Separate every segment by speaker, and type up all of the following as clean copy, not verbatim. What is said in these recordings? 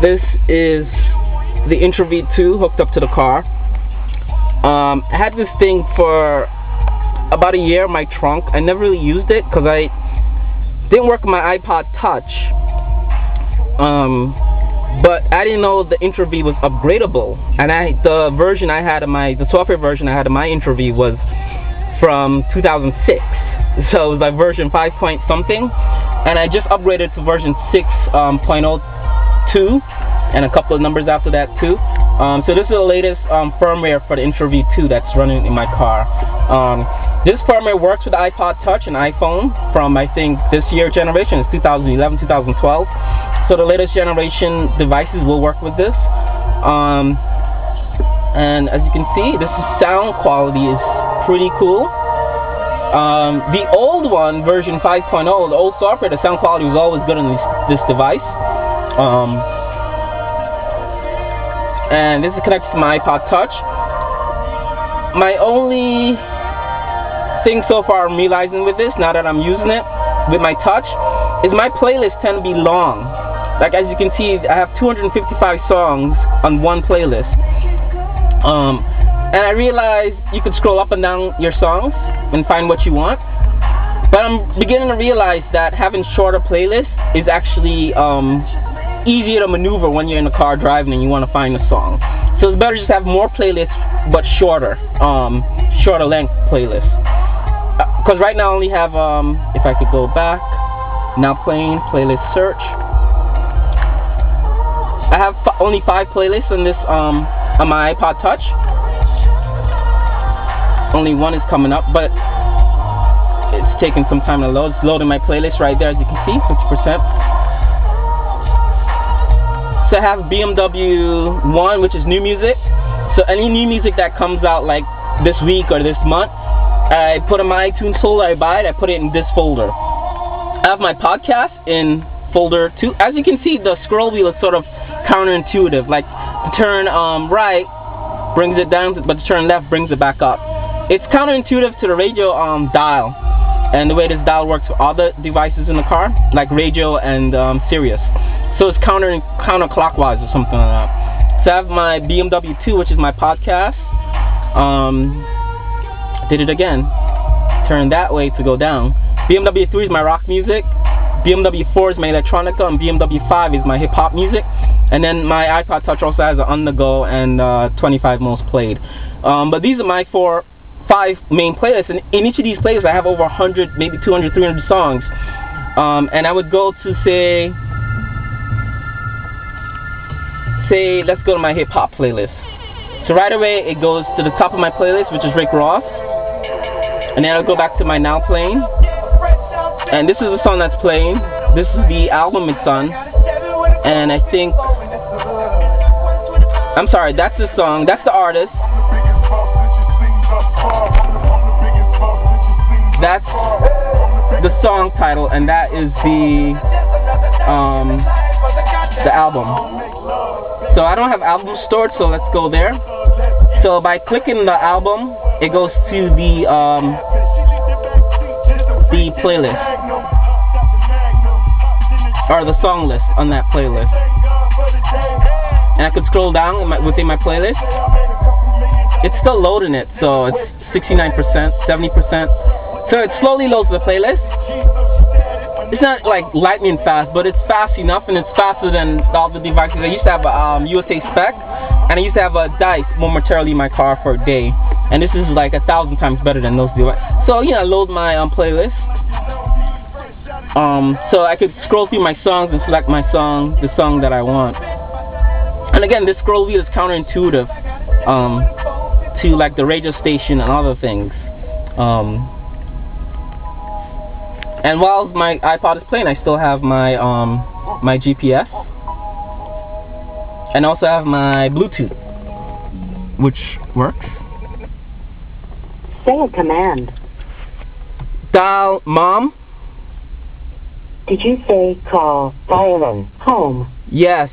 Speaker 1: This is the Intravee II hooked up to the car. I had this thing for about a year in my trunk. I never really used it because I didn't work with my iPod Touch. But I didn't know the Intravee was upgradable, and the software version I had of my Intravee was from 2006, so it was like version 5 point something, and I just upgraded to version 6.02, and a couple of numbers after that too. So this is the latest firmware for the Intravee II that's running in my car. This firmware works with the iPod Touch and iPhone from, I think, this year generation. It's 2011, 2012. So the latest generation devices will work with this. And as you can see, this sound quality is pretty cool. The old one, version 5.0, the old software, the sound quality was always good on this device. And this is connected to my iPod Touch. My only thing so far I'm realizing with this, now that I'm using it with my Touch, is my playlists tend to be long. Like as you can see, I have 255 songs on one playlist. And I realized you could scroll up and down your songs and find what you want. But I'm beginning to realize that having shorter playlists is actually easier to maneuver when you're in the car driving and you want to find a song. So it's better just have more playlists but shorter length playlists. Because right now I only have, if I could go back, now playing, playlist search. I have only 5 playlists on this, on my iPod Touch. Only one is coming up, but it's taking some time to load. It's loading my playlist right there, as you can see, 50%. So I have BMW 1, which is new music. So any new music that comes out like this week or this month, I put in my iTunes folder, I buy it, I put it in this folder. I have my podcast in folder 2. As you can see, the scroll wheel is sort of counterintuitive. Like to turn right brings it down, but to turn left brings it back up. It's counterintuitive to the radio dial, and the way this dial works for other devices in the car, like radio and Sirius. So it's counterclockwise or something like that. So I have my BMW 2, which is my podcast. Did it again. Turn that way to go down. BMW 3 is my rock music. BMW 4 is my electronica, and BMW 5 is my hip hop music. And then my iPod Touch also has an on the go and 25 most played. But these are my 5 main playlists, and in each of these playlists I have over 100, maybe 200, 300 songs. And I would go to say let's go to my hip hop playlist. So right away it goes to the top of my playlist, which is Rick Ross. And then I'll go back to my now playing. And this is the song that's playing. This is the album it's on. And I think, I'm sorry, that's the song, that's the artist. That's the song title, and that is the album. So I don't have albums stored, so let's go there. So by clicking the album, it goes to the playlist, or the song list on that playlist. And I could scroll down within my playlist. It's still loading it, so it's 69%, 70%. So it slowly loads the playlist. It's not like lightning fast, but it's fast enough, and it's faster than all the devices. I used to have a USA Spec, and I used to have a Dice momentarily in my car for a day. And this is like 1,000 times better than those devices. So I load my playlist. So I could scroll through my songs and select the song that I want. And again, this scroll wheel is counterintuitive to like the radio station and other things. And while my iPod is playing, I still have my my GPS, and also have my Bluetooth, which works.
Speaker 2: Say a command.
Speaker 1: Dial Mom.
Speaker 2: Did you say call violin home?
Speaker 1: Yes.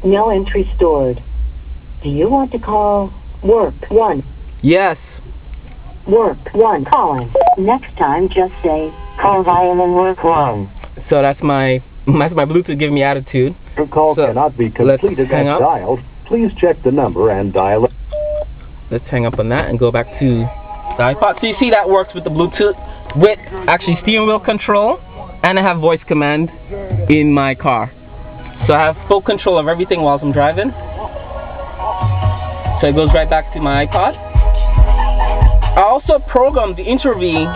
Speaker 2: No entry stored. Do you want to call work 1?
Speaker 1: Yes.
Speaker 2: Work 1 calling. Next time, just say call violin work 1.
Speaker 1: So that's my Bluetooth giving me attitude.
Speaker 3: Your call cannot be completed as dialed. Please check the number and dial it.
Speaker 1: Let's hang up on that and go back to the iPod. So you see that works with the Bluetooth, with actually steering wheel control, and I have voice command in my car. So I have full control of everything while I'm driving. So it goes right back to my iPod. I also programmed the Intravee,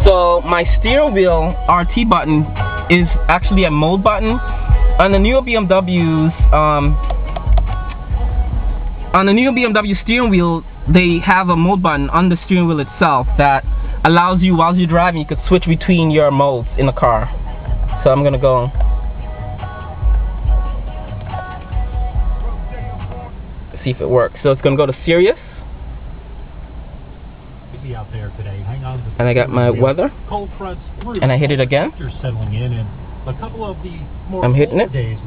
Speaker 1: so my steering wheel RT button is actually a mode button. On the newer BMWs, on the new BMW steering wheel, they have a mode button on the steering wheel itself that allows you, while you're driving, you could switch between your modes in the car. So I'm gonna go. See if it works. So it's gonna go to Sirius.
Speaker 4: Out there today. Hang on to
Speaker 1: and I got my weather.
Speaker 4: Cold fronts through.
Speaker 1: And I hit it again.
Speaker 4: Settling in, and a couple of the more
Speaker 1: I'm hitting it.
Speaker 4: Days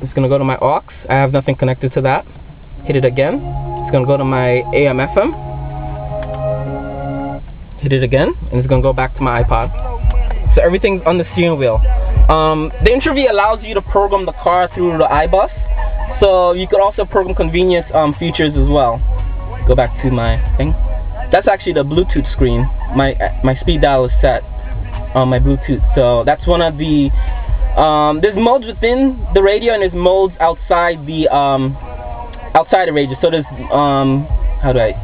Speaker 1: it's gonna go to my aux. I have nothing connected to that. Hit it again. It's gonna go to my AM FM. Hit it again, and it's gonna go back to my iPod. So everything's on the steering wheel. The Intravee allows you to program the car through the iBus, so you could also program convenience features as well. Go back to my thing. That's actually the Bluetooth screen. My speed dial is set on my Bluetooth, so that's one of the. There's modes within the radio, and there's modes outside the radio. So there's how do I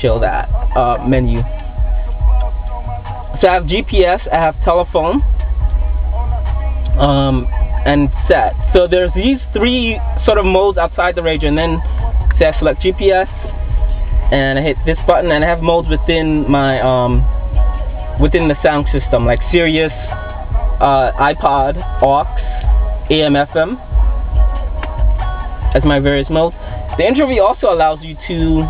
Speaker 1: show that menu? So I have GPS, I have telephone, and set. So there's these three sort of modes outside the radio, and then say I select GPS, and I hit this button, and I have modes within my within the sound system, like Sirius, iPod, aux, AM, FM, as my various modes. The Intravee also allows you to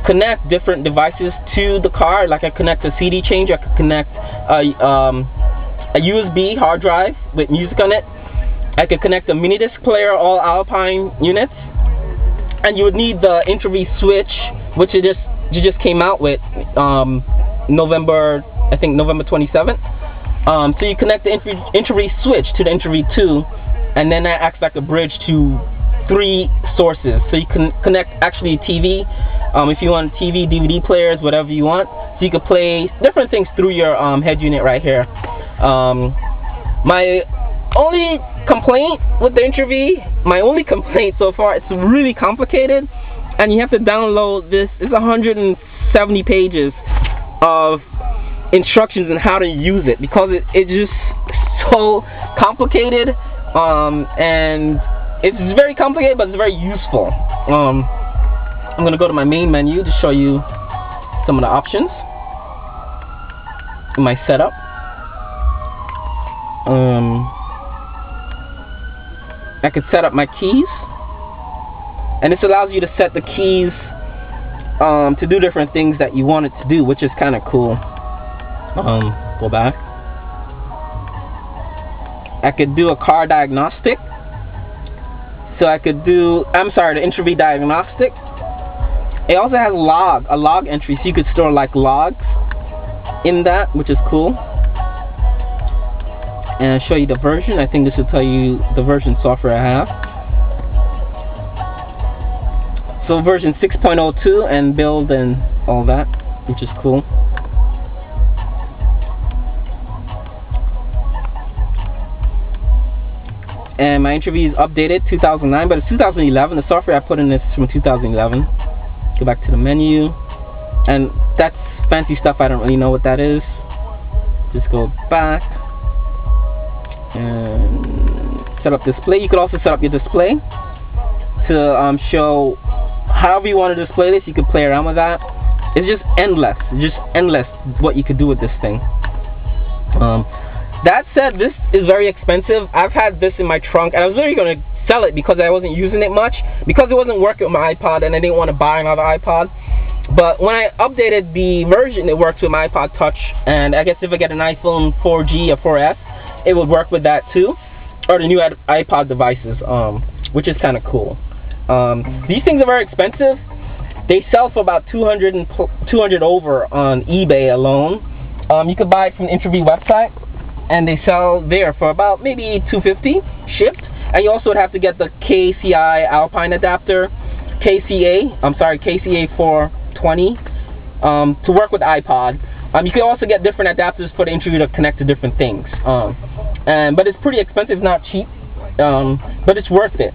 Speaker 1: connect different devices to the car. Like I connect a CD changer, I could connect a USB hard drive with music on it. I could connect a mini disc player, all Alpine units, and you would need the Intravee switch, which you just came out with November 27th. So you connect the Intravee switch to the Intravee II, and then that acts like a bridge to 3 sources. So you can connect actually TV, if you want TV, DVD players, whatever you want. So you can play different things through your head unit right here. My only complaint with the Intravee, my only complaint so far, it's really complicated, and you have to download this. It's 170 pages of instructions on how to use it, because it's just so complicated, and it's very complicated, but it's very useful. I'm going to go to my main menu to show you some of the options in my setup. I could set up my keys, and this allows you to set the keys to do different things that you want it to do, which is kind of cool. Go back. I could do a car diagnostic. So I could do, the Intravee diagnostic. It also has a log entry, so you could store like logs in that, which is cool. And I'll show you the version. I think this will tell you the version software I have. So version 6.02 and build and all that, which is cool. And my Intravee is updated 2009, but it's 2011. The software I put in is from 2011. Go back to the menu, and that's fancy stuff. I don't really know what that is. Just go back and set up display. You could also set up your display to show however you want to display this. You could play around with that. It's just endless. It's just endless what you could do with this thing. That said, this is very expensive. I've had this in my trunk, and I was literally going to sell it because I wasn't using it much, because it wasn't working with my iPod, and I didn't want to buy another iPod. But when I updated the version, it works with my iPod Touch, and I guess if I get an iPhone 4G or 4S, it would work with that too, or the new iPod devices, which is kind of cool. These things are very expensive. They sell for about 200 over on eBay alone. You could buy it from the Intravee website. and they sell there for about maybe $250 shipped. And you also would have to get the KCI Alpine adapter, KCA 420 to work with iPod. You can also get different adapters for the Intravee to connect to different things. But it's pretty expensive, not cheap, but it's worth it.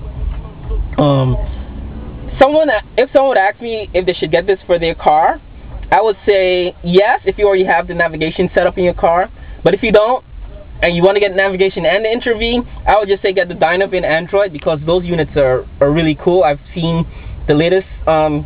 Speaker 1: If someone would ask me if they should get this for their car, I would say yes if you already have the navigation set up in your car. But if you don't, and you want to get navigation and the Intravee, I would just say get the Dynavin Android, because those units are really cool. I've seen the latest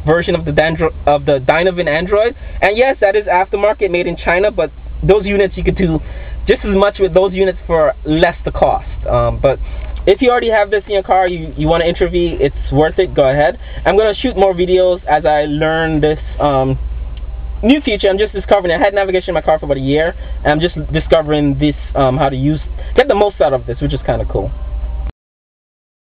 Speaker 1: version of the Dynavin Android, and yes, that is aftermarket, made in China, but those units, you could do just as much with those units for less the cost. But if you already have this in your car, you want an Intravee, it's worth it, go ahead. I'm going to shoot more videos as I learn this new feature. I'm just discovering it. I had navigation in my car for about a year, and I'm just discovering this, how to get the most out of this, which is kind of cool.